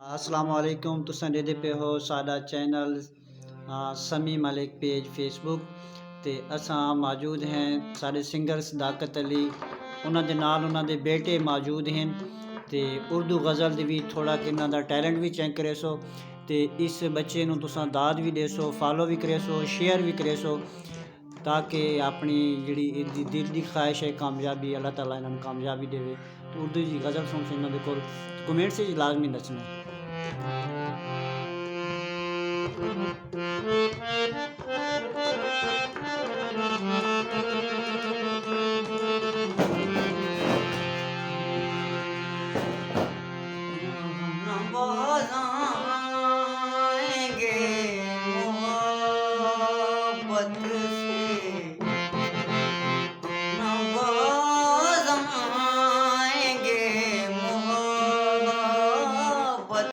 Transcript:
अस्सलामुअलैकुम तुसां देदे पे हो साडा चैनल समी मलिक पेज फेसबुक ते असां मौजूद हैं साडे सिंगर सदाकत अली उन्हां दे नाल उन्हां दे बेटे मौजूद हैं ते उर्दू गज़ल दी भी थोड़ा कि उन्हां दा टैलेंट भी चेक करे सो ते इस बच्चे नूं तुसां दाद भी दे सो फॉलो भी करे सो शेयर भी करे सो ताकि अपनी जिहड़ी इहदी दिल दी ख्वाहिश है कामयाबी अल्लाह ताला इन्हां नूं कामयाबी देवे। तो उर्दू दी गज़ल सुन के इन्हां दे कोल कमेंट से लाजमी नचना।